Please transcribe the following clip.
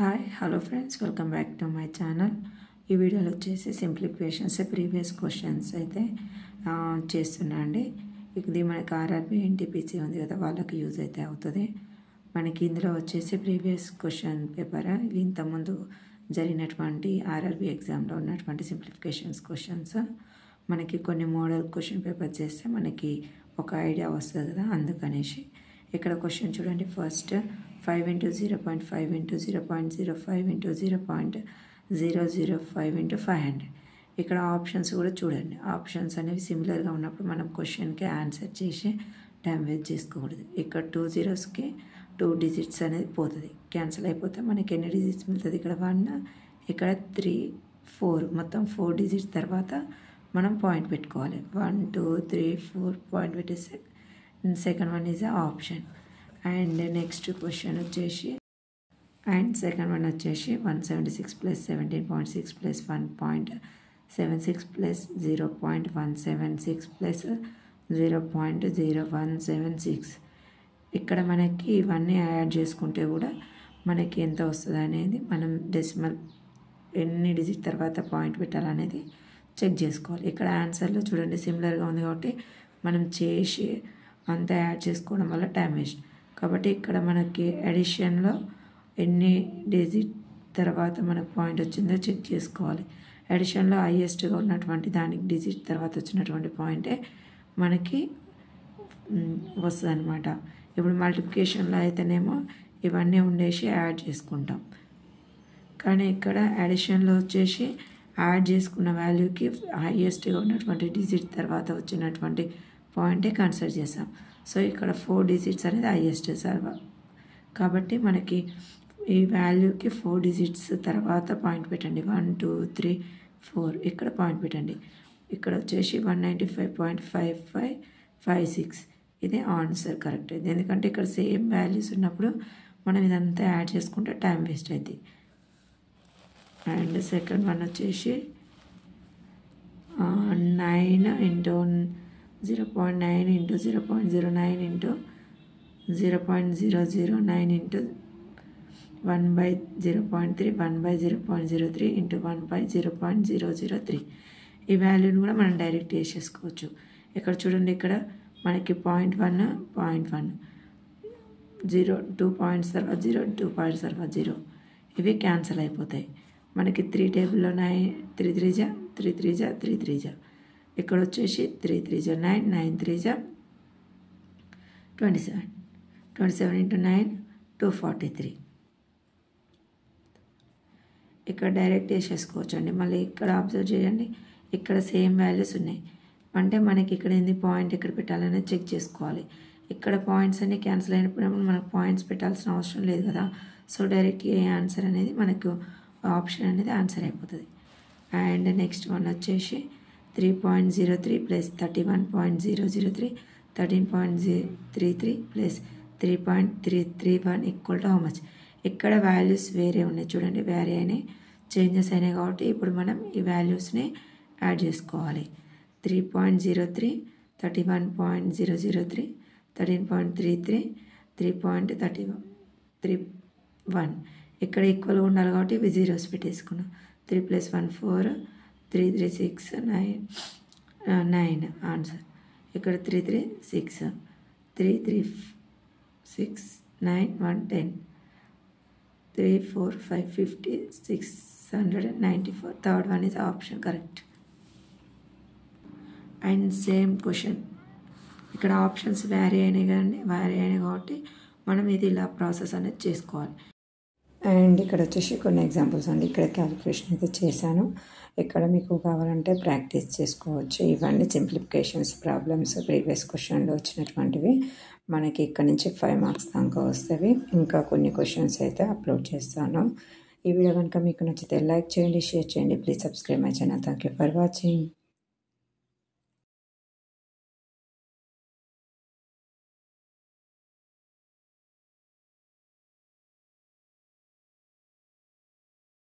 Hi hello friends, welcome back to my channel. ఈ వీడియోలో వచ్చేసి సింప్లిఫికేషన్స్ ప్రీవియస్ క్వశ్చన్స్ అయితే చేస్తున్నా అండి. ఇది మనకి ఆర్ఆర్బీ ఎన్టీపీసీ ఉంది కదా, వాళ్ళకి యూజ్ అయితే అవుతుంది. మనకి ఇందులో వచ్చేసి ప్రీవియస్ క్వశ్చన్ పేపర్ ఇవి ఇంతకుముందు జరిగినటువంటి ఆర్ఆర్బీ ఎగ్జామ్లో ఉన్నటువంటి సింప్లిఫికేషన్స్ క్వశ్చన్స్. మనకి కొన్ని మోడల్ క్వశ్చన్ పేపర్ చేస్తే మనకి ఒక ఐడియా వస్తుంది కదా, అందుకనేసి ఇక్కడ క్వశ్చన్ చూడండి. First 5 into 0.5 into 0.05 into 0.005 into 500. ఇక్కడ ఆప్షన్స్ కూడా చూడండి. ఆప్షన్స్ అనేవి సిమిలర్గా ఉన్నప్పుడు మనం క్వశ్చన్కి ఆన్సర్ చేసి టైం వేస్ట్ చేసుకోకూడదు. ఇక్కడ 2 zeros-కి 2 digits అనేది పోతుంది, క్యాన్సిల్ అయిపోతే మనకి ఎన్ని డిజిట్స్ మిగులుతుంది? ఇక్కడ 1, ఇక్కడ 3, 4, మొత్తం 4 digits తర్వాత మనం పాయింట్ పెట్టుకోవాలి. 1 2 3 4 పాయింట్ పెట్టేస్తే second one is option. And next question వచ్చేసి సెకండ్ వన్ వచ్చేసి 176 + 17.6 + 1.76 + 0.176 + 0.0176. ఇక్కడ మనకి ఇవన్నీ యాడ్ చేసుకుంటే కూడా మనకి ఎంత వస్తుంది అనేది మనం డెసిమల్ ఎన్ని డిజిట్ తర్వాత పాయింట్ పెట్టాలనేది చెక్ చేసుకోవాలి. ఇక్కడ ఆన్సర్లో చూడండి సిమిలర్గా ఉంది కాబట్టి మనం చేసి అంతా యాడ్ చేసుకోవడం వల్ల టైం వేస్ట్. కాబట్టి ఇక్కడ మనకి అడిషన్లో ఎన్ని డిజిట్ తర్వాత మనకు పాయింట్ వచ్చిందో చెక్ చేసుకోవాలి. అడిషన్లో హైయెస్ట్గా ఉన్నటువంటి దానికి డిజిట్ తర్వాత వచ్చినటువంటి పాయింటే మనకి వస్తుంది అనమాట. ఇప్పుడు మల్టిప్లికేషన్లో అయితేనేమో ఇవన్నీ ఉండేసి యాడ్ చేసుకుంటాం, కానీ ఇక్కడ అడిషన్లో వచ్చేసి యాడ్ చేసుకున్న వాల్యూకి హైయెస్ట్గా ఉన్నటువంటి డిజిట్ తర్వాత వచ్చినటువంటి పాయింటే కన్సిడర్ చేస్తాం. సో ఇక్కడ 4 digits అనేది హైయెస్ట్ సర్వర్ కాబట్టి మనకి ఈ వాల్యూకి 4 digits తర్వాత పాయింట్ పెట్టండి. 1 2 3 4 ఇక్కడ పాయింట్ పెట్టండి. ఇక్కడ వచ్చేసి 195.5556 ఇది ఆన్సర్ కరెక్ట్ అయింది. ఎందుకంటే ఇక్కడ సేమ్ వాల్యూస్ ఉన్నప్పుడు మనం ఇదంతా యాడ్ చేసుకుంటే టైం వేస్ట్ అవుతుంది. అండ్ సెకండ్ వన్ వచ్చేసి 9 into 0.9 into 0.09 into 0.009 into 1/0.3 1/0.03 into 1/0.003. ఈ వాల్యూని కూడా మనం డైరెక్ట్ వేసేసుకోవచ్చు. ఇక్కడ చూడండి, ఇక్కడ మనకి 0.1 0 2 పాయింట్స్ తర్వాత 0 2 పాయింట్స్ తర్వాత 0 ఇవి క్యాన్సిల్ అయిపోతాయి. మనకి 3 టేబుల్లో 9 3 3 జా 3 3 జా 3 3 జా. ఇక్కడ వచ్చేసి 3 3 జా 9 9 3 జా 27 27 into 9 243. ఇక్కడ డైరెక్ట్ వేసేసుకోవచ్చు అండి. మళ్ళీ ఇక్కడ అబ్జర్వ్ చేయండి, ఇక్కడ సేమ్ వాల్యూస్ ఉన్నాయి అంటే మనకి ఇక్కడ ఏంది పాయింట్ ఎక్కడ పెట్టాలనేది చెక్ చేసుకోవాలి. ఇక్కడ పాయింట్స్ అన్ని క్యాన్సిల్ అయినప్పుడు మనకు పాయింట్స్ పెట్టాల్సిన అవసరం లేదు కదా. సో డైరెక్ట్గా ఏ ఆన్సర్ అనేది మనకు ఆప్షన్ అనేది ఆన్సర్ అయిపోతుంది. అండ్ నెక్స్ట్ వన్ వచ్చేసి 3.03 + 31.003 13.33 + 3.331 = how much? ఇక్కడ వాల్యూస్ వేరే ఉన్నాయి చూడండి, వేరే అయినాయి, చేంజెస్ అయినాయి కాబట్టి ఇప్పుడు మనం ఈ వాల్యూస్ని యాడ్ చేసుకోవాలి. 3.03 31.003 13.33 3.31 ఇక్కడ ఈక్వల్గా ఉండాలి కాబట్టి ఇవి జీరోస్ పెట్టేసుకున్నాం. 3 + 1 4 3 3 6 9 ఆన్సర్. ఇక్కడ 3 3 6 3 3 6 9 1 10 3 4 5 50 694. Third one is option correct. And same question ఇక్కడ ఆప్షన్స్ వ్యారీ అయినాయి కాబట్టి మనం ఇది ఇలా ప్రాసెస్ అనేది చేసుకోవాలి. అండ్ ఇక్కడ వచ్చేసి కొన్ని ఎగ్జాంపుల్స్ అండి. ఇక్కడ క్యాలిక్యులేషన్ అయితే చేశాను, ఇక్కడ మీకు కావాలంటే ప్రాక్టీస్ చేసుకోవచ్చు. ఇవన్నీ సింప్లిఫికేషన్స్ ప్రాబ్లమ్స్ ప్రీవియస్ క్వశ్చన్లో వచ్చినటువంటివి. మనకి ఇక్కడ నుంచి 5 marks దాకా వస్తాయి. ఇంకా కొన్ని క్వశ్చన్స్ అయితే అప్లోడ్ చేస్తాను. ఈ వీడియో కనుక మీకు నచ్చితే లైక్ చేయండి, షేర్ చేయండి. Please subscribe my channel. Thank you for watching.